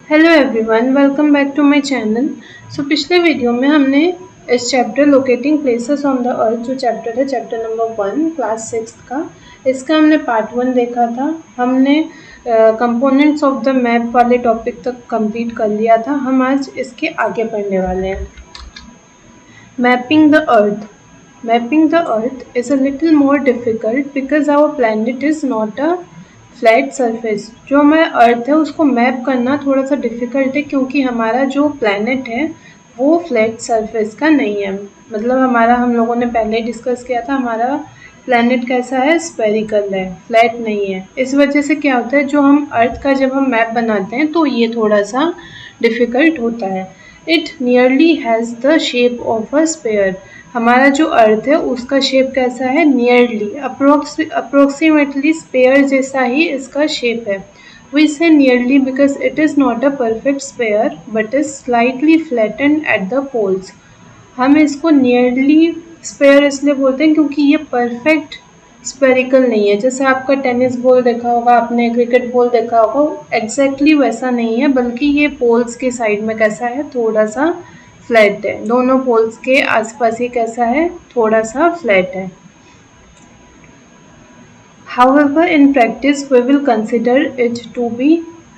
Hello everyone, welcome back to my channel. पिछले video में हमने इस chapter locating places on the earth जो चैप्टर है चैप्टर नंबर 1 क्लास 6 का, इसका हमने पार्ट 1 देखा था। हमने कंपोनेंट्स ऑफ द मैप वाले टॉपिक तक कंप्लीट कर लिया था। हम आज इसके आगे पढ़ने वाले हैं। Mapping the earth. Mapping the earth is a little more difficult because our planet is not a flat surface. जो हमारा अर्थ है उसको मैप करना थोड़ा सा डिफ़िकल्ट है क्योंकि हमारा जो प्लैनेट है वो फ्लैट सरफेस का नहीं है। मतलब हमारा, हम लोगों ने पहले ही डिस्कस किया था, हमारा प्लैनेट कैसा है, स्फेरिकल है, फ्लैट नहीं है। इस वजह से क्या होता है, जो हम अर्थ का जब हम मैप बनाते हैं तो ये थोड़ा सा डिफ़िकल्ट होता है। It nearly has the shape of a sphere. हमारा जो अर्थ है उसका शेप कैसा है, नियरली, अप्रोक्सीमेटली स्पेयर जैसा ही इसका शेप है। We say nearly because it is not a perfect sphere but is slightly flattened at the poles. हम इसको नियरली स्पेयर इसलिए बोलते हैं क्योंकि ये परफेक्ट स्पेरिकल नहीं है। जैसे आपका टेनिस बॉल देखा होगा, आपने क्रिकेट बॉल देखा होगा, एग्जैक्टली वैसा नहीं है, बल्कि ये पोल्स के साइड में कैसा है, थोड़ा सा फ्लैट है। दोनों पोल्स के आसपास ये कैसा है, थोड़ा सा फ्लैट है। However, in practice we will consider it to be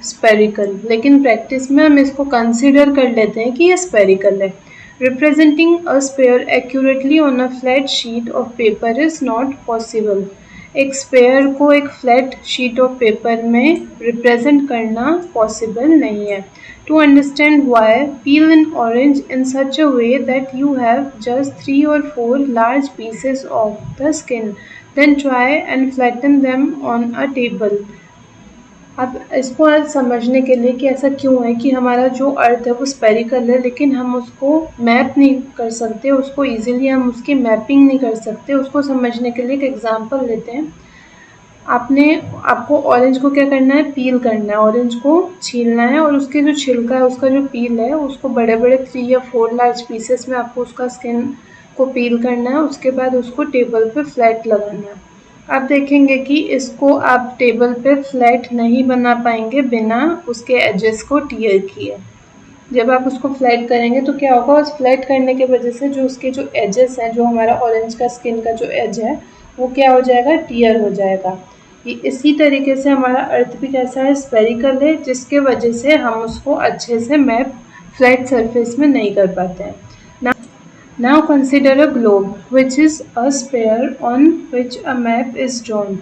spherical. लेकिन प्रैक्टिस में हम इसको कंसिडर कर लेते हैं कि ये स्पेरिकल है। Representing a sphere accurately on a flat sheet of paper is not possible. एक स्पेयर को एक फ्लैट शीट ऑफ पेपर में रिप्रेजेंट करना पॉसिबल नहीं है। To understand why, peel an orange in such a way that you have just 3 or 4 large pieces of the skin. Then try and flatten them on a table. अब इसको आज समझने के लिए कि ऐसा क्यों है कि हमारा जो अर्थ है वो स्पेरिकल है लेकिन हम उसको मैप नहीं कर सकते, उसको इजीली हम उसकी मैपिंग नहीं कर सकते। उसको समझने के लिए एक एग्जांपल लेते हैं। आपको ऑरेंज को क्या करना है, पील करना है। ऑरेंज को छीलना है और उसके जो छिलका है, उसका जो पील है, उसको बड़े बड़े 3 या 4 लार्ज पीसेस में आपको उसका स्किन को पील करना है। उसके बाद उसको टेबल पे फ्लैट लगाना है। आप देखेंगे कि इसको आप टेबल पे फ्लैट नहीं बना पाएंगे बिना उसके एजेस को टियर किए। जब आप उसको फ्लैट करेंगे तो क्या होगा, उस फ्लैट करने की वजह से जो उसके जो एजेस हैं, जो हमारा ऑरेंज का स्किन का जो एज है वो क्या हो जाएगा, टियर हो जाएगा। ये इसी तरीके से हमारा अर्थ भी कैसा है, स्पेरिकल है, जिसके वजह से हम उसको अच्छे से मैप फ्लैट सरफेस में नहीं कर पाते हैं। Now consider a globe, which is a sphere on which a map is drawn.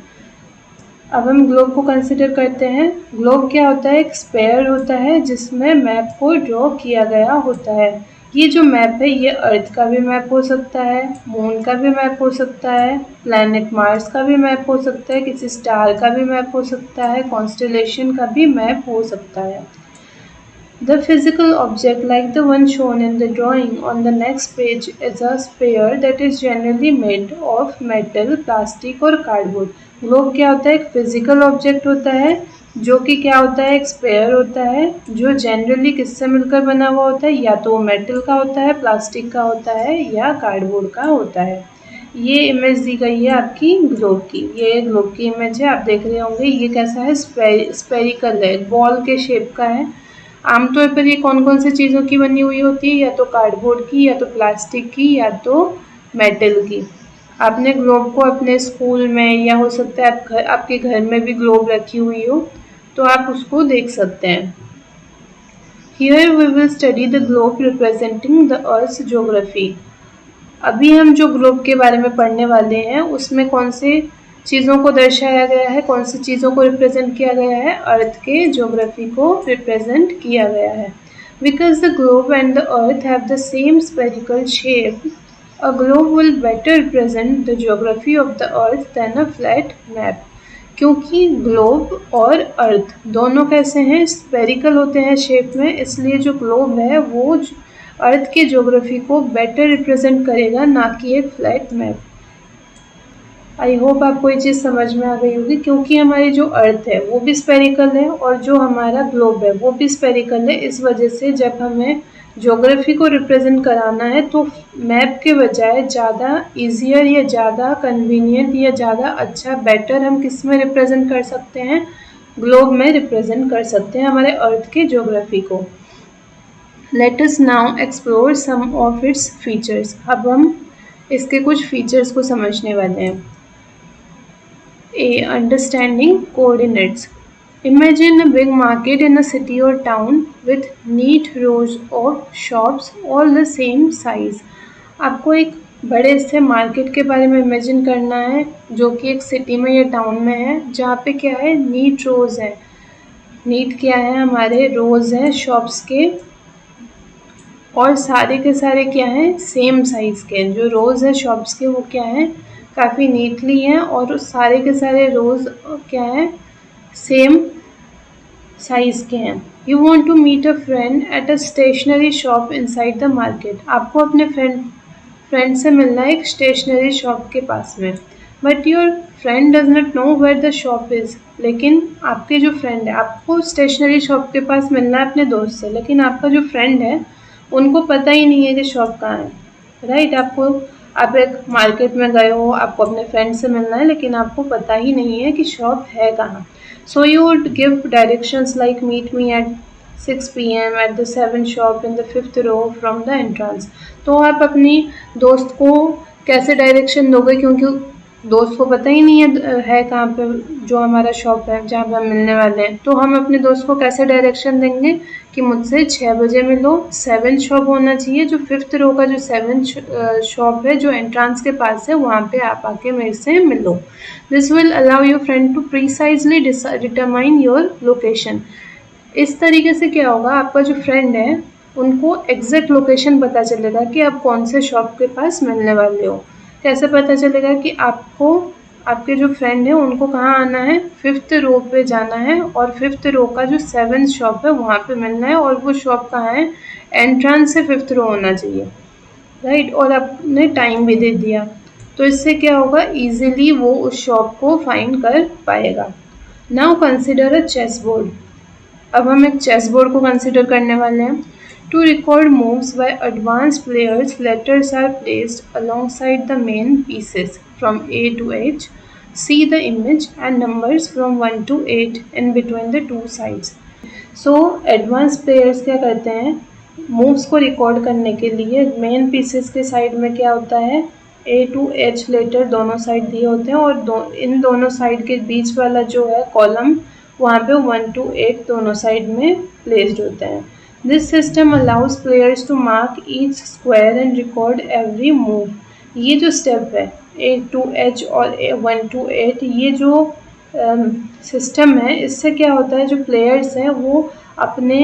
अब हम ग्लोब को कंसिडर करते हैं। ग्लोब क्या होता है, एक स्पेयर होता है जिसमें मैप को ड्रॉ किया गया होता है। ये जो मैप है ये अर्थ का भी मैप हो सकता है, मून का भी मैप हो सकता है, प्लैनेट मार्स का भी मैप हो सकता है, किसी स्टार का भी मैप हो सकता है, कॉन्स्टेलेशन का भी मैप हो सकता है। The physical object, like the one shown in the drawing on the next page, is a sphere that is generally made of metal, plastic और cardboard. ग्लोब क्या होता है, एक फिजिकल ऑब्जेक्ट होता है जो कि क्या होता है, एक स्पेयर होता है जो जनरली किससे मिलकर बना हुआ होता है, या तो मेटल का होता है, प्लास्टिक का होता है या कार्डबोर्ड का होता है। ये इमेज दी गई है आपकी ग्लोब की, ये ग्लोब की इमेज है, आप देख रहे होंगे। ये कैसा है, स्पेरिकल है, बॉल के शेप का है। आमतौर पर ये कौन कौन सी चीज़ों की बनी हुई होती है, या तो कार्डबोर्ड की, या तो प्लास्टिक की, या तो मेटल की। आपने ग्लोब को अपने स्कूल में, या हो सकता है आपके घर में भी ग्लोब रखी हुई हो, तो आप उसको देख सकते हैं। Here we will study the globe representing the Earth's geography. अभी हम जो ग्लोब के बारे में पढ़ने वाले हैं उसमें कौन से चीज़ों को दर्शाया गया है, कौन सी चीज़ों को रिप्रेजेंट किया गया है, अर्थ के ज्योग्राफी को रिप्रेजेंट किया गया है। Because the globe and the earth have the same spherical shape, a globe will better represent the geography of the earth than a flat map. क्योंकि ग्लोब और अर्थ दोनों कैसे हैं, स्पेरिकल होते हैं शेप में, इसलिए जो ग्लोब है वो अर्थ के ज्योग्राफी को बेटर रिप्रेजेंट करेगा, ना कि एक फ्लैट मैप। आई होप आपको ये चीज़ समझ में आ गई होगी। क्योंकि हमारी जो अर्थ है वो भी स्पेरिकल है और जो हमारा ग्लोब है वो भी स्पेरिकल है, इस वजह से जब हमें ज्योग्राफी को रिप्रेजेंट कराना है तो मैप के बजाय ज़्यादा ईजियर या ज़्यादा कन्वीनियंट या ज़्यादा अच्छा बेटर हम किस में रिप्रेजेंट कर सकते हैं, ग्लोब में रिप्रेजेंट कर सकते हैं हमारे अर्थ के ज्योग्राफी को। Let us now explore some of its features. अब हम इसके कुछ फीचर्स को समझने वाले हैं। Understanding coordinates. Imagine a big market in a city or town with neat rows of shops all the same size. आपको एक बड़े से मार्केट के बारे में इमेजिन करना है जो कि एक सिटी में या टाउन में है, जहाँ पे क्या है, नीट रोज है। नीट क्या है, हमारे रोज हैं शॉप्स के, और सारे के सारे क्या हैं, सेम साइज के। जो रोज है शॉप्स के वो क्या है, काफ़ी नीटली हैं, और उस सारे के सारे रोज क्या है, सेम साइज के हैं। You want to meet a friend at a stationery shop inside the market. आपको अपने फ्रेंड से मिलना है एक स्टेशनरी शॉप के पास में, but your friend does not know where the shop is. लेकिन आपके जो फ्रेंड है, आपको स्टेशनरी शॉप के पास मिलना है अपने दोस्त से, लेकिन आपका जो फ्रेंड है उनको पता ही नहीं है कि शॉप कहाँ है, राइट। आप एक मार्केट में गए हो, आपको अपने फ्रेंड से मिलना है, लेकिन आपको पता ही नहीं है कि शॉप है कहाँ। So you would give directions like meet me at 6 PM at the 7th shop in the 5th row from the entrance। तो आप अपनी दोस्त को कैसे डायरेक्शन दोगे, क्योंकि दोस्त को पता ही नहीं है कहाँ पे जो हमारा शॉप है जहाँ पे हम मिलने वाले हैं। तो हम अपने दोस्त को कैसे डायरेक्शन देंगे कि मुझसे 6 बजे मिलो, 7th शॉप होना चाहिए, जो 5th रो का जो 7th शॉप है जो एंट्रांस के पास है, वहाँ पे आप आके मेरे से मिलो। This will allow your friend to precisely determine your location. इस तरीके से क्या होगा, आपका जो फ्रेंड है उनको एग्जैक्ट लोकेशन पता चलेगा कि आप कौन से शॉप के पास मिलने वाले हो। कैसे पता चलेगा कि आपको, आपके जो फ्रेंड है उनको कहाँ आना है, 5th रो पे जाना है, और 5th रो का जो 7th शॉप है वहाँ पे मिलना है, और वो शॉप कहाँ है, एंट्रेंस से 5th रो होना चाहिए, राइट। और आपने टाइम भी दे दिया, तो इससे क्या होगा, इजीली वो उस शॉप को फाइंड कर पाएगा। Now consider a chess board. अब हम एक चेस बोर्ड को कंसिडर करने वाले हैं। To record moves by advanced players, letters are placed alongside the main pieces from A to H. See the image and numbers from 1 to 8 in between the two sides. So advanced players क्या करते हैं, moves को record करने के लिए main pieces के side में क्या होता है, A to H लेटर दोनों साइड दिए होते हैं, और इन दोनों साइड के बीच वाला जो है कॉलम, वहाँ पे 1 to 8 दोनों साइड में प्लेस्ड होते हैं। This system allows players to mark each square and record every move. ये जो स्टेप है A to H और 1 to 8, ये जो सिस्टम है, इससे क्या होता है, जो प्लेयर्स हैं वो अपने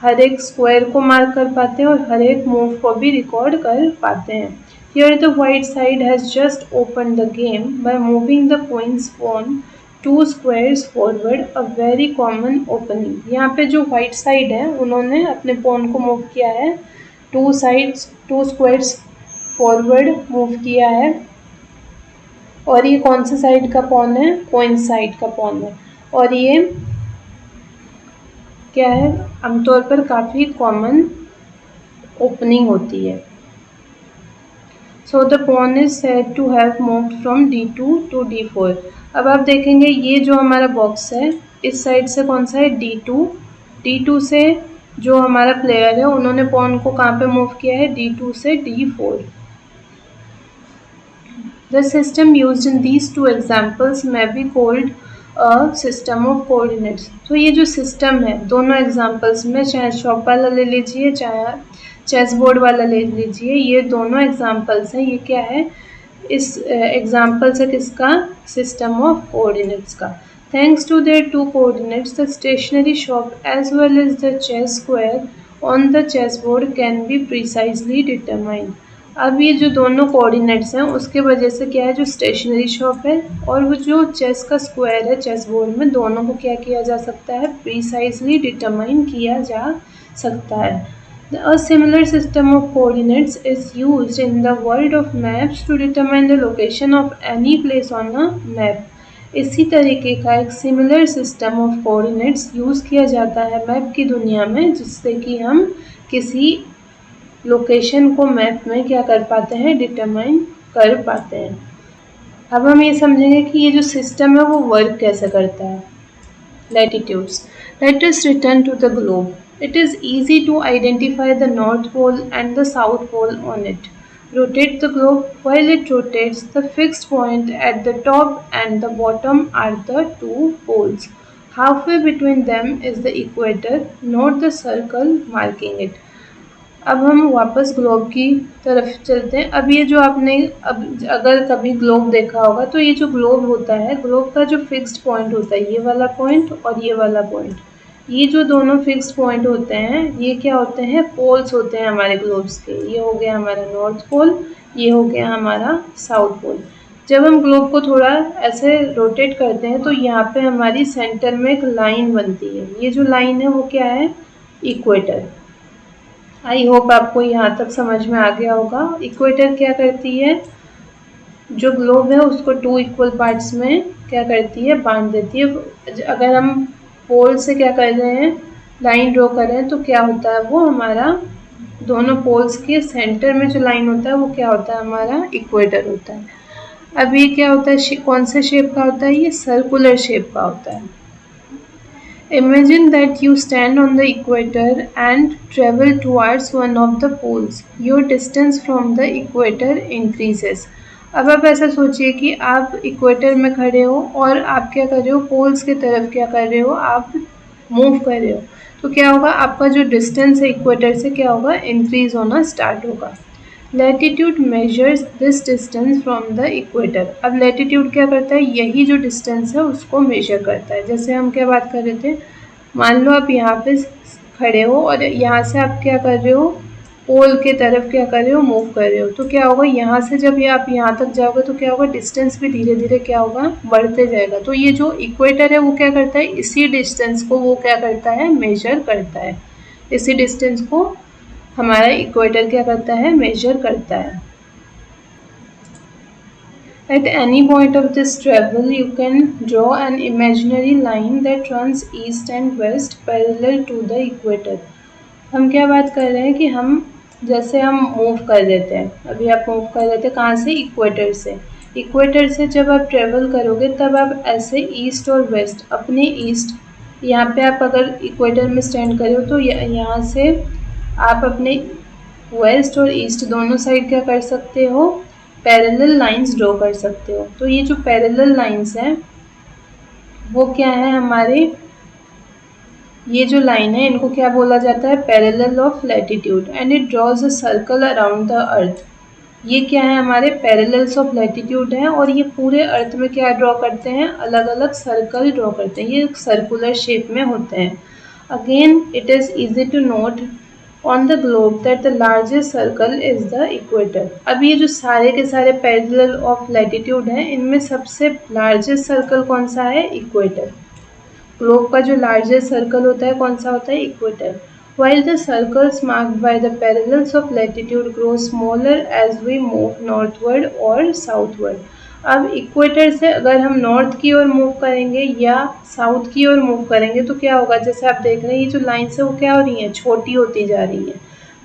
हर एक स्क्वायर को मार्क कर पाते हैं और हर एक मूव को भी रिकॉर्ड कर पाते हैं। Here the white side has just opened the game by moving the queen's pawn 2 squares forward, a very common opening। यहाँ पे जो व्हाइट साइड है उन्होंने अपने पॉन को मूव किया है 2 स्क्वायर्स फॉरवर्ड मूव किया है, और ये कौन सा साइड का पॉन है, क्वीन साइड का पॉन है, और ये क्या है, आमतौर पर काफ़ी कॉमन ओपनिंग होती है। So the pawn is said to have moved from D2 to D4। अब आप देखेंगे ये जो हमारा बॉक्स है, इस साइड से कौन सा है, D2 से जो हमारा प्लेयर है उन्होंने पॉन को कहाँ पे मूव किया है, D2 से D4। The system used in these two examples may be called a system of coordinates। तो ये जो सिस्टम है दोनों एग्जाम्पल्स में, चाहे शॉप वाला ले लीजिए चाहे चेस बोर्ड वाला ले लीजिए, ये दोनों एग्जाम्पल्स हैं। ये क्या है, इस एग्जाम्पल से किसका, सिस्टम ऑफ कोऑर्डिनेट्स का। Thanks to their two coordinates the stationery shop as well as the chess square on the chess board can be precisely determined. अब ये जो दोनों कोऑर्डिनेट्स हैं उसके वजह से क्या है, जो स्टेशनरी शॉप है और वो जो चेस का स्क्वायर है चेस बोर्ड में, दोनों को क्या किया जा सकता है, प्रिसाइजली डिटरमाइन किया जा सकता है। A similar system of coordinates is used in the world of maps to determine the location of any place on a map। इसी तरीके का एक similar system of coordinates use किया जाता है मैप की दुनिया में, जिससे कि हम किसी लोकेशन को मैप में क्या कर पाते हैं, डिटरमाइन कर पाते हैं। अब हम ये समझेंगे कि ये जो सिस्टम है वो वर्क कैसे करता है। latitudes. Let us return to the globe. It is easy to identify the North Pole and the South Pole on it. Rotate the globe. While it rotates, the fixed point at the top and the bottom are the two poles. Halfway between them is the equator. Note the circle marking it. अब हम वापस globe की तरफ चलते हैं। अब ये जो आपने अब अगर कभी ग्लोब देखा होगा तो ये जो ग्लोब होता है, ग्लोब का जो फिक्स्ड पॉइंट होता है, ये वाला पॉइंट और ये वाला पॉइंट, ये जो दोनों फिक्स्ड पॉइंट होते हैं ये क्या होते हैं, पोल्स होते हैं हमारे ग्लोब्स के। ये हो गया हमारा नॉर्थ पोल, ये हो गया हमारा साउथ पोल। जब हम ग्लोब को थोड़ा ऐसे रोटेट करते हैं तो यहाँ पे हमारी सेंटर में एक लाइन बनती है। ये जो लाइन है वो क्या है, इक्वेटर। आई होप आपको यहाँ तक समझ में आ गया होगा। इक्वेटर क्या करती है, जो ग्लोब है उसको टू इक्वल पार्ट्स में क्या करती है, बांट देती है। अगर हम पोल से क्या कर रहे हैं, लाइन ड्रॉ कर रहे हैं, तो क्या होता है, वो हमारा दोनों पोल्स के सेंटर में जो लाइन होता है वो क्या होता है, हमारा इक्वेटर होता है। अब ये क्या होता है, कौन से शेप का होता है, ये सर्कुलर शेप का होता है। Imagine that you stand on the equator and travel towards one of the poles. Your distance from the equator increases. अब आप ऐसा सोचिए कि आप इक्वेटर में खड़े हो और आप क्या कर रहे हो, पोल्स की तरफ क्या कर रहे हो, आप मूव कर रहे हो। तो क्या होगा, आपका जो डिस्टेंस है इक्वेटर से क्या होगा, इंक्रीज होना स्टार्ट होगा। Latitude measures this distance from the equator. अब लैटिट्यूड क्या करता है, यही जो डिस्टेंस है उसको मेजर करता है। जैसे हम क्या बात कर रहे थे, मान लो आप यहाँ पे खड़े हो और यहाँ से आप क्या कर रहे हो, पोल के तरफ क्या कर रहे हो, मूव कर रहे हो। तो क्या होगा, यहाँ से जब ये आप यहाँ तक जाओगे तो क्या होगा, डिस्टेंस भी धीरे धीरे क्या होगा, बढ़ते जाएगा। तो ये जो इक्वेटर है वो क्या करता है, इसी डिस्टेंस को वो क्या करता है, मेजर करता है। इसी डिस्टेंस को हमारा इक्वेटर क्या करता है, मेजर करता है। At any point of this travel, you can draw an imaginary line that runs east and west parallel to the equator. हम क्या बात कर रहे हैं कि हम जैसे हम मूव कर देते हैं, अभी आप मूव कर रहे थे कहाँ से, इक्वेटर से। इक्वेटर से जब आप ट्रेवल करोगे तब आप ऐसे ईस्ट और वेस्ट, अपने ईस्ट, यहाँ पे आप अगर इक्वेटर में स्टैंड करे हो तो यहाँ से आप अपने वेस्ट और ईस्ट दोनों साइड क्या कर सकते हो, पैरेलल लाइंस ड्रॉ कर सकते हो। तो ये जो पैरेलल लाइंस हैं वो क्या है हमारे, ये जो लाइन है इनको क्या बोला जाता है, parallel of latitude, and it draws a circle around the earth. ये क्या है, हमारे पैरेलल्स ऑफ लैटिट्यूड हैं और ये पूरे अर्थ में क्या ड्रॉ करते हैं, अलग अलग सर्कल ड्रॉ करते हैं। ये सर्कुलर शेप में होते हैं। Again it is easy to note on the globe that the largest circle is the equator. अब ये जो सारे के सारे पैरेलल ऑफ लैटिट्यूड हैं इनमें सबसे लार्जेस्ट सर्कल कौन सा है, इक्वेटर। ग्लोब का जो लार्जेस्ट सर्कल होता है कौन सा होता है, equator. While the circles marked by the parallels of latitude grow smaller as we move northward or southward. अब इक्वेटर से अगर हम नॉर्थ की ओर मूव करेंगे या साउथ की ओर मूव करेंगे तो क्या होगा, जैसे आप देख रहे हैं ये जो लाइन्स है वो क्या हो रही हैं, छोटी होती जा रही है।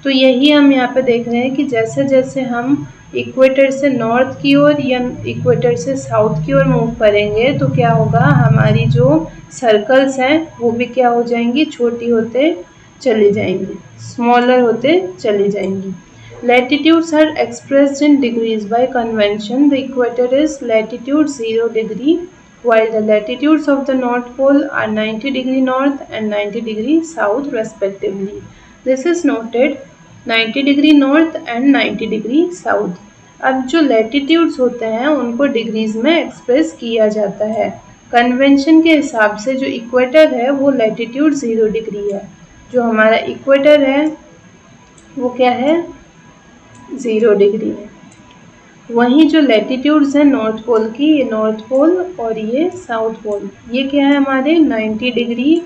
तो यही हम यहाँ पे देख रहे हैं कि जैसे जैसे हम इक्वेटर से नॉर्थ की ओर या इक्वेटर से साउथ की ओर मूव करेंगे तो क्या होगा, हमारी जो सर्कल्स हैं वो भी क्या हो जाएंगी, छोटी होते चली जाएंगी, स्मॉलर होते चली जाएंगी। Latitudes are expressed in degrees by convention. The equator is latitude 0 degree, while the latitudes of the North Pole are 90 degree north and 90 degree south respectively. This is noted 90 degree north and 90 degree south. अब जो latitudes होते हैं उनको degrees में express किया जाता है। Convention के हिसाब से जो इक्वेटर है वो latitude 0 डिग्री है, जो हमारा इक्वेटर है वो क्या है, 0 डिग्री है। वहीं जो लैटिट्यूड्स हैं नॉर्थ पोल की, ये नॉर्थ पोल और ये साउथ पोल, ये क्या है हमारे 90 डिग्री,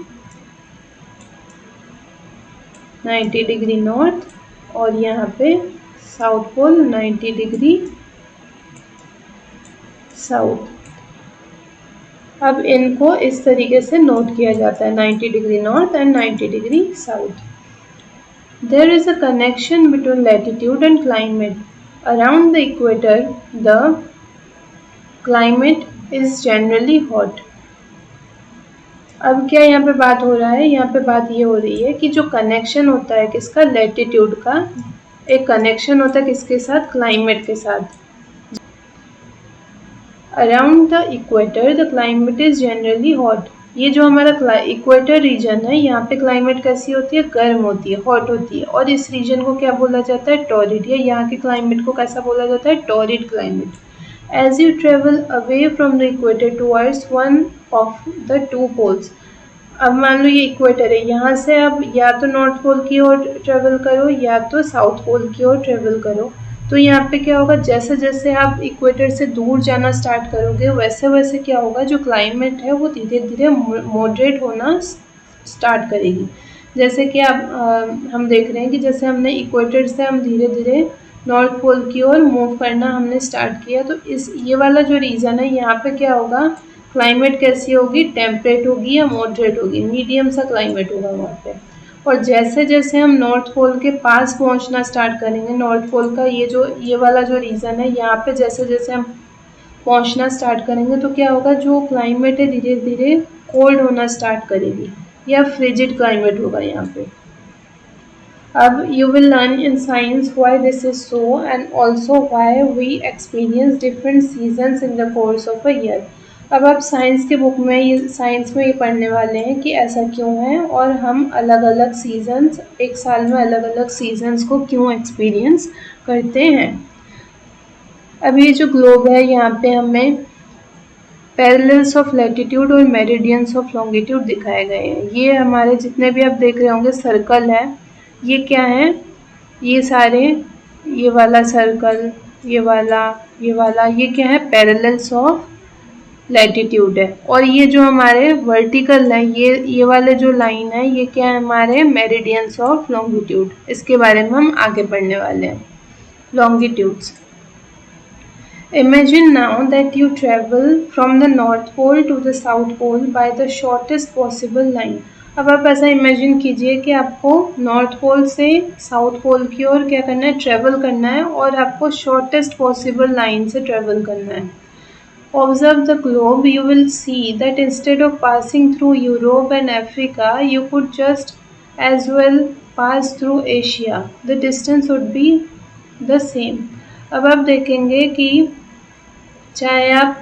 90 डिग्री नॉर्थ, और यहाँ पे साउथ पोल 90 डिग्री साउथ। अब इनको इस तरीके से नोट किया जाता है, 90 degree north and 90 degree south. There is a connection between latitude and climate. Around the equator, the climate is generally hot. अब क्या यहाँ पे बात हो रहा है, यहाँ पे बात ये हो रही है कि जो कनेक्शन होता है किसका, लैटिट्यूड का, एक कनेक्शन होता है किसके साथ, क्लाइमेट के साथ। Around the equator the climate is generally hot. ये जो हमारा इक्वेटर रीजन है, यहाँ पे क्लाइमेट कैसी होती है, गर्म होती है, हॉट होती है। और इस रीजन को क्या बोला जाता है, टॉरिड। या यहाँ के क्लाइमेट को कैसा बोला जाता है, torrid climate. As you travel away from the equator towards one of the two poles. अब मान लो ये इक्वेटर है, यहाँ से अब या तो नॉर्थ पोल की ओर ट्रेवल करो या तो साउथ पोल की ओर ट्रेवल करो। तो यहाँ पे क्या होगा, जैसे जैसे आप इक्वेटर से दूर जाना स्टार्ट करोगे वैसे वैसे क्या होगा, जो क्लाइमेट है वो धीरे धीरे मॉडरेट होना स्टार्ट करेगी। जैसे कि आप हम देख रहे हैं कि जैसे हमने इक्वेटर से हम धीरे धीरे नॉर्थ पोल की ओर मूव करना हमने स्टार्ट किया, तो इस ये वाला जो रीजन है यहाँ पे क्या होगा, क्लाइमेट कैसी होगी, टेम्परेट होगी या मॉडरेट होगी, मीडियम सा क्लाइमेट होगा वहाँ पे। और जैसे जैसे हम नॉर्थ पोल के पास पहुँचना स्टार्ट करेंगे, नॉर्थ पोल का ये वाला जो रीजन है यहाँ पे जैसे जैसे हम पहुँचना स्टार्ट करेंगे तो क्या होगा, जो क्लाइमेट है धीरे धीरे कोल्ड होना स्टार्ट करेगी या फ्रिजिड क्लाइमेट होगा यहाँ पे। अब you will learn in science why this is so and also why we experience different seasons in the course of a year। अब आप साइंस के बुक में ये पढ़ने वाले हैं कि ऐसा क्यों है और हम अलग अलग सीजन्स, एक साल में अलग अलग सीजन्स को क्यों एक्सपीरियंस करते हैं। अब ये जो ग्लोब है यहाँ पे हमें पैरेलल्स ऑफ लैटिट्यूड और मेरिडियंस ऑफ लॉन्गिट्यूड दिखाए गए हैं। ये हमारे जितने भी आप देख रहे होंगे सर्कल है, ये क्या है, ये सारे, ये वाला सर्कल, ये वाला ये क्या है, पैरेलल्स ऑफ लैटिट्यूड है। और ये जो हमारे वर्टिकल है, ये वाले जो लाइन है, ये क्या है, हमारे मेरिडियंस ऑफ लॉन्गिट्यूड। इसके बारे में हम आगे पढ़ने वाले हैं, longitudes. Imagine now that you travel from the North Pole to the South Pole by the shortest possible line। अब आप ऐसा इमेजिन कीजिए कि आपको नॉर्थ पोल से साउथ पोल की ओर क्या करना है, ट्रेवल करना है और आपको शॉर्टेस्ट पॉसिबल लाइन से ट्रेवल करना है। Observe the globe, you will see that instead of passing through Europe and Africa, you could just as well pass through Asia. The distance would be the same। अब आप देखेंगे कि चाहे आप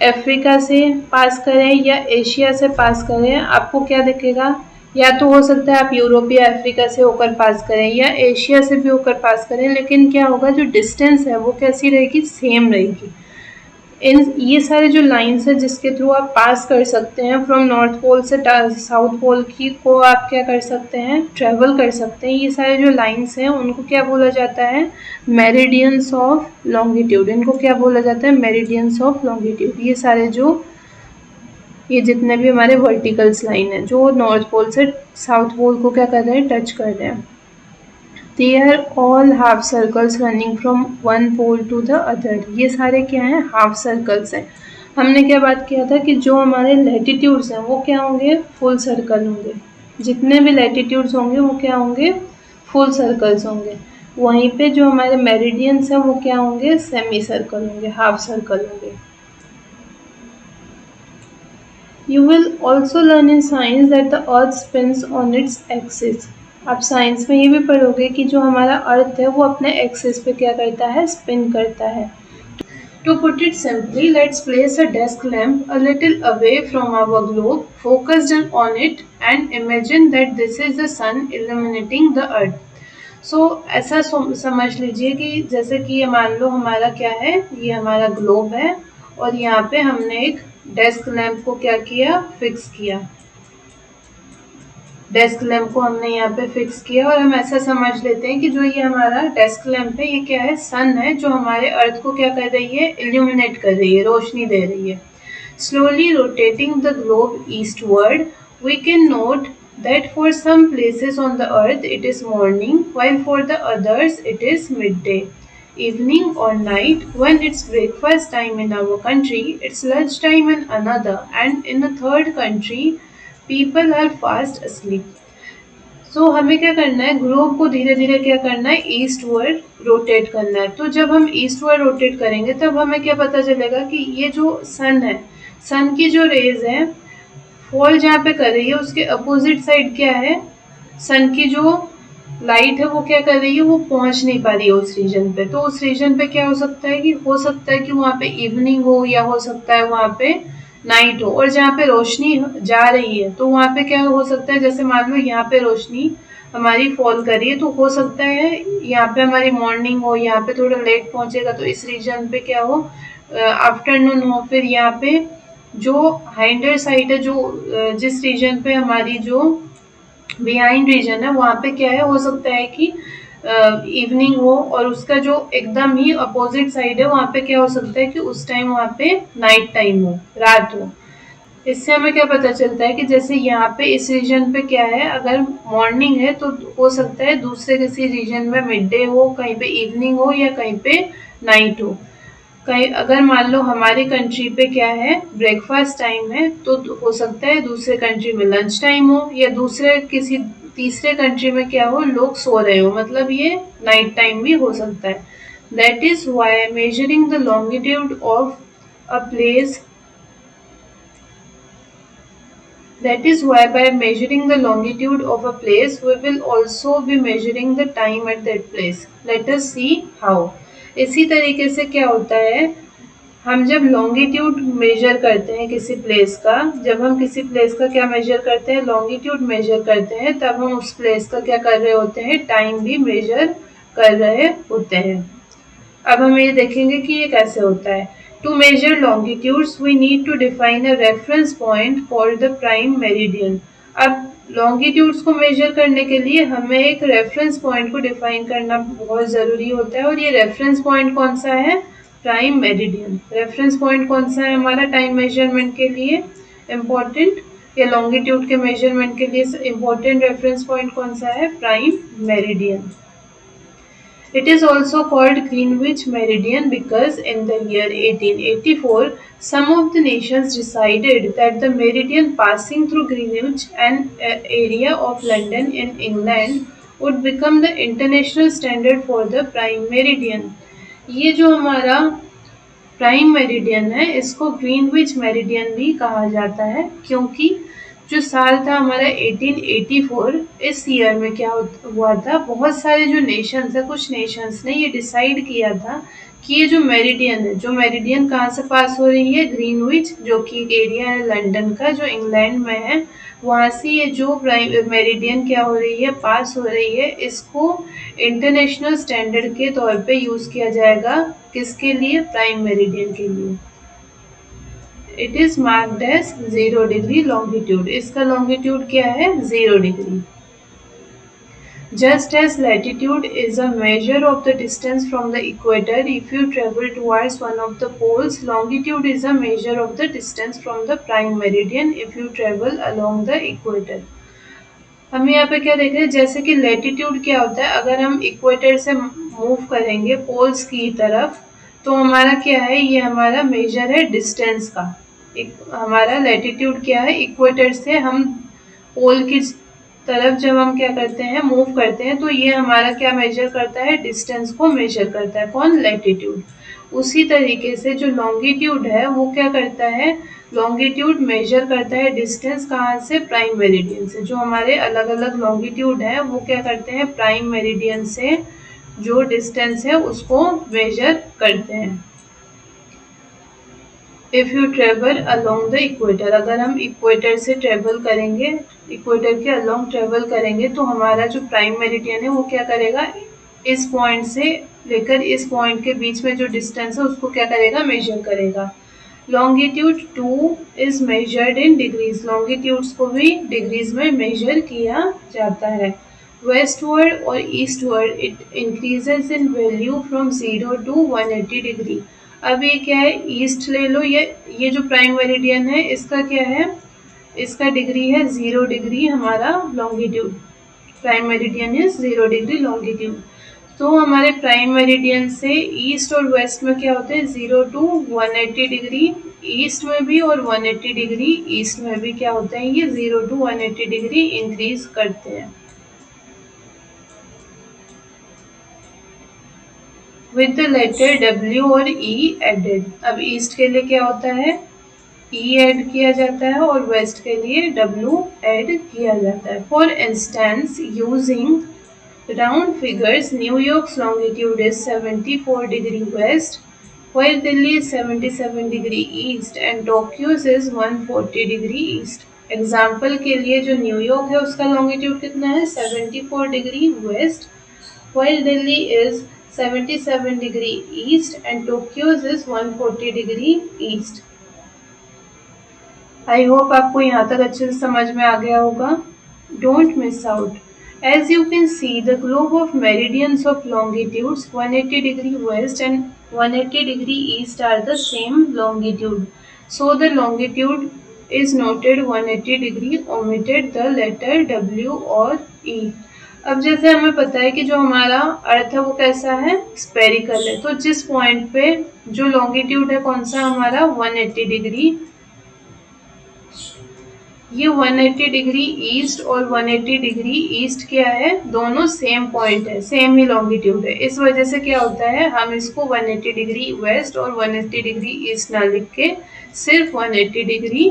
Africa से पास करें या एशिया से पास करें, आपको क्या दिखेगा, या तो हो सकता है आप यूरोप या अफ्रीका से होकर पास करें या एशिया से भी होकर पास करें, लेकिन क्या होगा, जो डिस्टेंस है वो कैसी रहेगी, सेम रहेगी। ये सारे जो लाइन्स है जिसके थ्रू आप पास कर सकते हैं, फ्रॉम नॉर्थ पोल से साउथ पोल की को आप क्या कर सकते हैं, ट्रेवल कर सकते हैं। ये सारे जो लाइन्स हैं उनको क्या बोला जाता है, मेरिडियंस ऑफ लॉन्गिट्यूड। इनको क्या बोला जाता है, मेरिडियंस ऑफ लॉन्गिट्यूड। ये सारे जो ये जितने भी हमारे वर्टिकल्स लाइन है जो नॉर्थ पोल से साउथ पोल को क्या कर रहे हैं, टच कर रहे हैं। They are all half circles running from one pole to the other। ये सारे क्या हैं, हाफ सर्कल्स हैं। हमने क्या बात किया था कि जो हमारे लैटिट्यूड्स हैं वो क्या होंगे, फुल सर्कल होंगे। जितने भी लैटिट्यूड्स होंगे वो क्या होंगे, फुल सर्कल्स होंगे। वहीं पे जो हमारे मेरिडियंस हैं वो क्या होंगे, सेमी सर्कल होंगे, हाफ सर्कल होंगे। You will also learn in science that the earth spins on its axis। आप साइंस में ये भी पढ़ोगे कि जो हमारा अर्थ है वो अपने एक्सिस पे क्या करता है, स्पिन करता है। To put it simply, let's place a desk lamp a little away from our globe, focused on it, and imagine that this is the sun illuminating the earth। ऐसा समझ लीजिए कि जैसे कि ये मान लो हमारा क्या है, ये हमारा ग्लोब है और यहाँ पे हमने एक डेस्क लैम्प को क्या किया, फिक्स किया। डेस्क लैम्प को हमने यहाँ पे फिक्स किया और हम ऐसा समझ लेते हैं कि जो ये हमारा डेस्क लैम्प है ये क्या है, सन है जो हमारे अर्थ को क्या कर रही है, इल्यूमिनेट कर रही है, रोशनी दे रही है। Slowly rotating the globe eastward, we can note that for some places on the earth it is morning, while for the others it is midday, evening or night. When it's breakfast time in our country, it's lunch time in another, and in a third country people are fast asleep। हमें क्या करना है, globe को धीरे धीरे क्या करना है, ईस्ट वर्ड रोटेट करना है। तो जब हम ईस्ट वर्ड रोटेट करेंगे तब हमें क्या पता चलेगा कि ये जो सन है, सन की जो रेज है फॉल जहाँ पे कर रही है उसके अपोजिट साइड क्या है, सन की जो लाइट है वो क्या कर रही है, वो पहुंच नहीं पा रही है उस रीजन पे। तो उस रीजन पे क्या हो सकता है कि वहाँ पे इवनिंग हो, या हो सकता है वहाँ पे नाइट हो। और जहाँ पे रोशनी जा रही है तो वहाँ पे क्या हो सकता है, जैसे मान लो यहाँ पे रोशनी हमारी फॉल कर रही है, तो हो सकता है यहाँ पे हमारी मॉर्निंग हो, यहाँ पे थोड़ा लेट पहुंचेगा तो इस रीजन पे क्या हो, आफ्टरनून हो। फिर यहाँ पे जो हाइंडर साइड है, जो जिस रीजन पे हमारी जो बिहाइंड रीजन है वहाँ पे क्या है, हो सकता है कि इवनिंग हो, और उसका जो एकदम ही अपोजिट साइड है वहाँ पे क्या हो सकता है कि उस टाइम वहाँ पे नाइट टाइम हो, रात हो। इससे हमें क्या पता चलता है कि जैसे यहाँ पे इस रीजन पे क्या है, अगर मॉर्निंग है तो हो सकता है दूसरे किसी रीजन में मिड डे हो, कहीं पे इवनिंग हो, या कहीं पे नाइट हो। कहीं अगर मान लो हमारी कंट्री पे क्या है, ब्रेकफास्ट टाइम है, तो हो सकता है दूसरे कंट्री में लंच टाइम हो, या दूसरे किसी तीसरे कंट्री में क्या हो, लोग सो रहे हो, मतलब ये नाइट टाइम भी हो सकता है। That is why measuring the longitude of a place That is why by measuring the longitude of a place, we will also be measuring the time at that place. Let us see how. इसी तरीके से क्या होता है, हम जब longitude major करते हैं किसी प्लेस का, जब हम किसी प्लेस का क्या मेजर करते हैं, लॉन्गिट्यूड मेजर करते हैं, तब हम उस प्लेस का क्या कर रहे होते हैं, टाइम भी मेजर कर रहे होते हैं। अब हम ये देखेंगे कि ये कैसे होता है। To measure longitudes we need to define a reference point for the prime meridian. अब लॉन्गिट्यूड्स को मेजर करने के लिए हमें एक रेफरेंस पॉइंट को डिफाइन करना बहुत ज़रूरी होता है, और ये रेफरेंस पॉइंट कौन सा है, प्राइम मेरिडियन। रेफरेंस पॉइंट कौन सा है हमारा टाइम मेजरमेंट के लिए इम्पोर्टेंट, या लॉन्गिट्यूड के मेजरमेंट के लिए इम्पोर्टेंट रेफरेंस पॉइंट कौन सा है, prime meridian. It is also called Greenwich Meridian because in the year 1884, some of the nations decided that the meridian passing through Greenwich, an area of London in England, would become the international standard for the prime meridian. ये जो हमारा prime meridian है इसको Greenwich meridian भी कहा जाता है, क्योंकि जो साल था हमारा 1884, इस ईयर में क्या हुआ था, बहुत सारे जो नेशंस है, कुछ नेशंस ने ये डिसाइड किया था कि ये जो मेरिडियन है, जो मेरिडियन कहाँ से पास हो रही है, ग्रीनविच, जो कि एक एरिया है लंदन का जो इंग्लैंड में है, वहाँ से ये जो मेरिडियन क्या हो रही है, पास हो रही है, इसको इंटरनेशनल स्टैंडर्ड के तौर पे यूज़ किया जाएगा। किसके लिए, प्राइम मेरिडियन के लिए। It is marked as 0 degree longitude, इसका लॉन्गिट्यूड क्या है, 0 degree. Just as latitude is a measure of the distance from the equator if you travel towards one of the poles, longitude is a measure of the distance from the prime meridian if you travel along the equator. हम यहाँ पे क्या देख रहे हैं, जैसे कि latitude क्या होता है, अगर हम इक्वेटर से मूव करेंगे पोल्स की तरफ, तो हमारा क्या है, ये हमारा मेजर है डिस्टेंस का। हमारा लेटीट्यूड क्या है, इक्वेटर से हम पोल की तरफ जब हम क्या करते हैं, मूव करते हैं, तो ये हमारा क्या मेजर करता है, डिस्टेंस को मेजर करता है, कौन, लेटीट्यूड। उसी तरीके से जो लॉन्गिट्यूड है वो क्या करता है, लॉन्गिट्यूड मेजर करता है डिस्टेंस कहाँ से, प्राइम मेरिडियन से। जो हमारे अलग अलग लॉन्गिट्यूड है वो क्या करते हैं, प्राइम मेरिडियन से जो डिस्टेंस है उसको मेजर करते हैं। If you travel along the equator, अगर हम इक्वेटर से ट्रेवल करेंगे, इक्वेटर के अलोंग ट्रेवल करेंगे, तो हमारा जो प्राइम मेरिडियन है वो क्या करेगा, इस पॉइंट से लेकर इस पॉइंट के बीच में जो डिस्टेंस है उसको क्या करेगा, मेजर करेगा। Longitude 2 is measured in degrees, longitudes को भी डिग्रीज में मेजर किया जाता है। वेस्टवर्ड और eastward it increases in value from 0 to 180 degree. अब ये क्या है, ईस्ट ले लो, ये जो प्राइम मेरिडियन है इसका क्या है, इसका डिग्री है 0 डिग्री हमारा longitude, prime meridian is 0 degree longitude. तो हमारे प्राइम मेरिडियन से ईस्ट और वेस्ट में क्या होते हैं, 0 to 180 डिग्री ईस्ट में भी, और 180 डिग्री ईस्ट में भी क्या होता है, ये 0 to 180 डिग्री इंक्रीज करते हैं विद द लेटर W और E एडेड। अब ईस्ट के लिए क्या होता है, ई ऐड किया जाता है और वेस्ट के लिए डब्ल्यू ऐड किया जाता है। For instance using round figures, New York's longitude is 74 degree west, while Delhi is 77 degree east and Tokyo's is 140 degree east. Example के लिए जो न्यूयॉर्क है उसका लॉन्गिट्यूड कितना है 74 degree west, while Delhi is 77 degree east and Tokyo's is 140 degree east. I hope आपको यहाँ तक अच्छे से समझ में आ गया होगा। Don't miss out. As you can see, the globe of meridians of longitudes 180 degree west and 180 degree east are the same longitude. So the longitude is noted 180 degree, omitted the letter W or E. अब जैसे हमें पता है कि जो हमारा अर्थ है वो कैसा है, स्पेरिकल है, तो जिस पॉइंट पे जो लॉन्गिट्यूड है कौन सा हमारा 180 डिग्री, ये 180 डिग्री ईस्ट और 180 डिग्री ईस्ट क्या है, दोनों सेम पॉइंट है, सेम ही लॉन्गिट्यूड है। इस वजह से क्या होता है, हम इसको 180 डिग्री वेस्ट और 180 डिग्री ईस्ट ना लिख के सिर्फ 180 डिग्री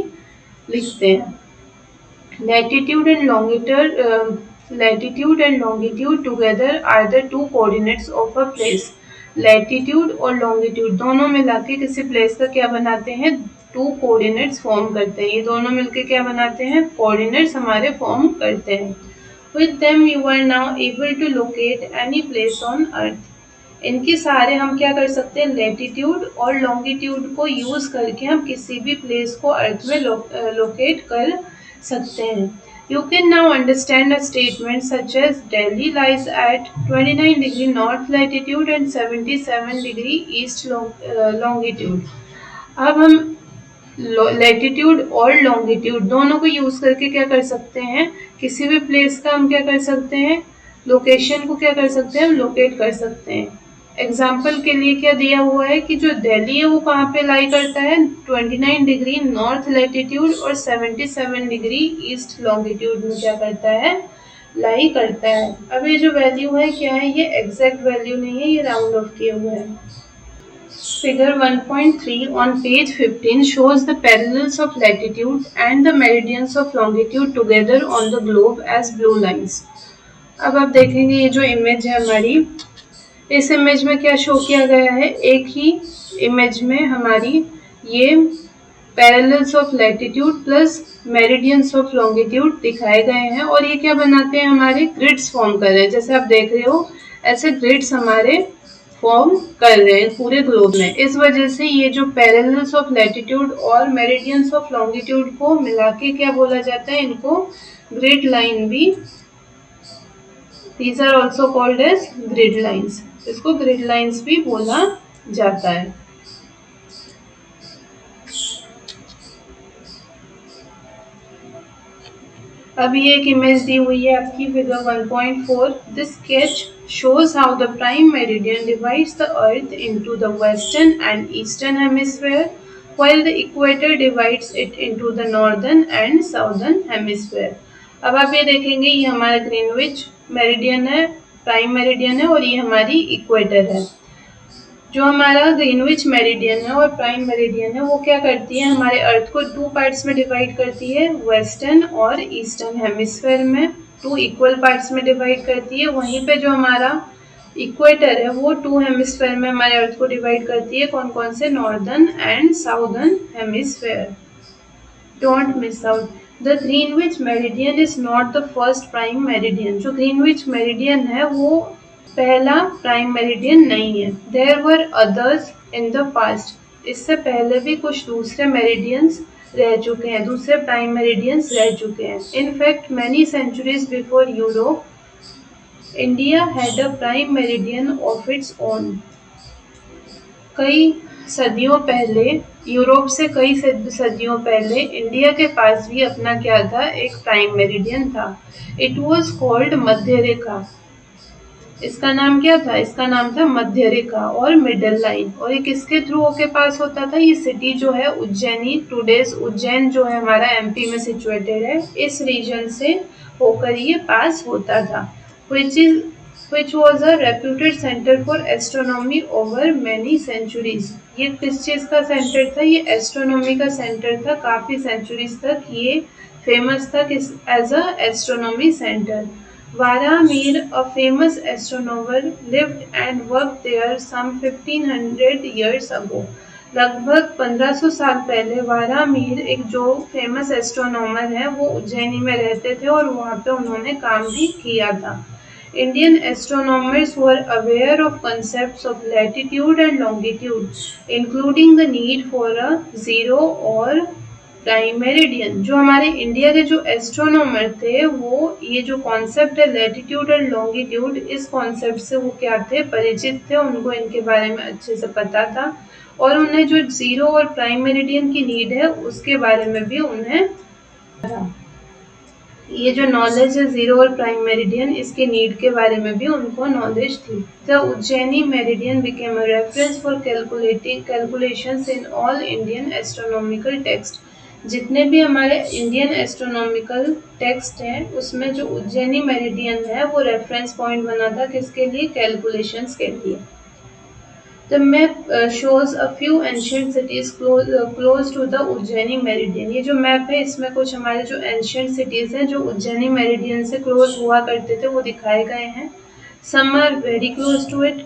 लिखते हैं। Latitude and longitude together are the two coordinates of a place. Latitude और लॉन्गिट्यूड दोनों मिला के किसी प्लेस का क्या बनाते हैं, टू कोऑर्डिनेट्स फॉर्म करते हैं। ये दोनों मिलके क्या बनाते हैं, कोऑर्डिनेट्स हमारे फॉर्म करते हैं। With them you are now able to locate any place on earth. इनके सारे हम क्या कर सकते हैं, लैटिट्यूड और लॉन्गिट्यूड को यूज करके हम किसी भी प्लेस को अर्थ में लोकेट कर सकते हैं। You can now understand a statement such as Delhi lies at 29 degree north latitude and 77 degree east longitude. अब हम लैटिट्यूड और लॉन्गिट्यूड दोनों को यूज करके क्या कर सकते हैं, किसी भी प्लेस का हम क्या कर सकते हैं, लोकेशन को क्या कर सकते हैं, हम लोकेट कर सकते हैं। एग्जाम्पल के लिए क्या दिया हुआ है कि जो दिल्ली है वो कहाँ पे लाई करता है, 29 डिग्री नॉर्थ लैटिट्यूड और 77 डिग्री ईस्ट लॉन्गिट्यूड में क्या करता है, लाई करता है। अब ये जो वैल्यू है क्या है, ये एग्जैक्ट वैल्यू नहीं है, ये राउंड ऑफ किया हुआ है। Figure 1.3 on page 15 shows the parallels of latitude and the meridians of longitude together on the globe as blue lines. अब आप देखेंगे ये जो इमेज है हमारी, इस इमेज में क्या शो किया गया है, एक ही इमेज में हमारी ये parallels of latitude plus meridians of longitude दिखाए गए हैं और ये क्या बनाते हैं, हमारे ग्रिड्स फॉर्म कर रहे हैं। जैसे आप देख रहे हो ऐसे ग्रिड्स हमारे फॉर्म कर रहे हैं पूरे ग्लोब में। इस वजह से ये जो पैरेलल्स ऑफ लैटिट्यूड और मेरिडियंस ऑफ लॉन्गिट्यूड को मिला के क्या बोला जाता है, इनको ग्रिड लाइन भी, these are also called as grid lines, इसको ग्रिड लाइंस भी बोला जाता है। अब ये एक इमेज दी हुई है आपकी figure 1.4। This sketch shows how the prime meridian divides the earth into the western and eastern hemisphere while the equator divides it into the northern and southern hemisphere। अब आप ये देखेंगे ये हमारा ग्रीनविच मेरिडियन है, प्राइम मेरिडियन है और ये हमारी इक्वेटर है। जो हमारा ग्रीनविच मेरिडियन है और प्राइम मेरिडियन है वो क्या करती है, हमारे अर्थ को टू पार्ट्स में डिवाइड करती है, वेस्टर्न और ईस्टर्न हेमिस्फेयर में टू इक्वल पार्ट्स में डिवाइड करती है। वहीं पे जो हमारा इक्वेटर है वो टू हेमिस्फेयर में हमारे अर्थ को डिवाइड करती है, कौन कौन से, northern and southern hemisphere. Don't miss out, the Greenwich meridian is not the first prime meridian. जो ग्रीनविच मेरिडियन है वो पहला प्राइम मेरिडियन नहीं है। There were others in the past, इससे पहले भी कुछ दूसरे मेरिडियंस रह चुके हैं, दूसरे प्राइम मेरिडियंस रह चुके हैं। In fact many centuries before Europe India had a prime meridian of its own. कई सदियों पहले, यूरोप से कई सदियों पहले इंडिया के पास भी अपना क्या था, एक प्राइम मेरिडियन था। इट वॉज कॉल्ड मध्य रेखा। इसका नाम क्या था, इसका नाम था मध्य रेखा और मिडल लाइन। और ये किसके थ्रू होके पास होता था, ये सिटी जो है उज्जैनी, टुडेज उज्जैन जो है हमारा एमपी में सिचुएटेड है, इस रीजन से होकर ये पास होता था। which was a reputed center for astronomy over many centuries। ये किस चीज़ का सेंटर था? ये एस्ट्रोनॉमी का सेंटर था। काफ़ी सेंचुरीज तक ये फेमस था किस as a astronomy centre. Varamir, a famous astronomer, lived and worked there some 1500 years ago. लगभग 1500 साल पहले वारामीर एक जो फेमस एस्ट्रोनॉमर है वो उज्जैनी में रहते थे और वहाँ पे उन्होंने काम भी किया था। Indian astronomers were aware of concepts of latitude and longitude, including the need for a zero or prime meridian. जो हमारे इंडिया के जो एस्ट्रोनॉमर थे वो ये जो कॉन्सेप्ट है लैटिट्यूड और लॉन्गिट्यूड, इस कॉन्सेप्ट से वो क्या थे, परिचित थे, उनको इनके बारे में अच्छे से पता था और उन्हें जो जीरो और प्राइम मेरिडियन की नीड है उसके बारे में भी उन्हें था। ये जो नॉलेज है जीरो और प्राइम मेरिडियन इसके नीड के बारे में भी उनको नॉलेज थी। The Ujjaini meridian became a reference for calculations in all Indian astronomical text. जितने भी हमारे इंडियन एस्ट्रोनॉमिकल टेक्स्ट हैं उसमें जो उज्जैनी मेरिडियन है वो रेफरेंस पॉइंट बना था किसके लिए, कैलकुलेशंस के लिए। The map shows a few ancient cities close to the Ujjaini meridian. ये जो मैप है इसमें कुछ हमारे जो एंशियंट सिटीज हैं जो उज्जैनी मेरिडियन से क्लोज हुआ करते थे वो दिखाए गए हैं। Some are very close to it।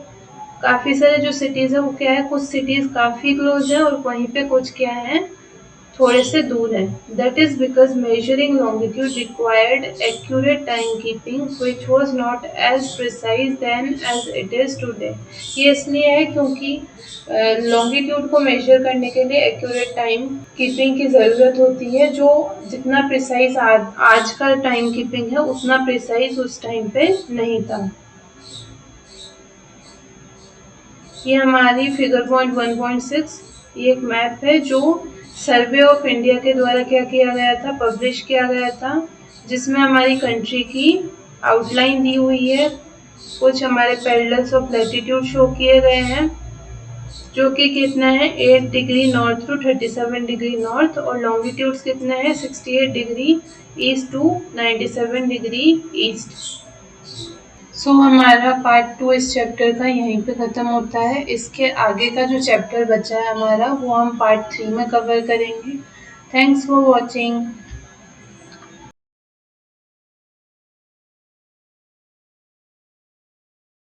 काफ़ी सारे जो सिटीज़ है वो क्या है, कुछ सिटीज़ काफ़ी क्लोज है और वहीं पे कुछ क्या है, थोड़े से दूर है। That is because measuring longitude required accurate timekeeping, which was not as precise then as it is today। ये इसलिए है क्योंकि लॉन्गिट्यूड को मेजर करने के लिए एक्यूरेट टाइम कीपिंग की ज़रूरत होती है, जो जितना प्रिसाइज आज का टाइम कीपिंग है उतना प्रिसाइज उस टाइम पे नहीं था। ये हमारी फिगर पॉइंट 1.6 ये एक मैप है जो सर्वे ऑफ इंडिया के द्वारा क्या किया गया था, पब्लिश किया गया था, जिसमें हमारी कंट्री की आउटलाइन दी हुई है। कुछ हमारे पैरेलल्स ऑफ लैटिट्यूड शो किए गए हैं जो कि कितना है 8 degree north to 37 degree north और लॉन्गिट्यूड्स कितना है 68 degree east to 97 degree east. So हमारा पार्ट 2 इस चैप्टर का यहीं पे ख़त्म होता है। इसके आगे का जो चैप्टर बचा है हमारा वो हम पार्ट 3 में कवर करेंगे। Thanks for watching.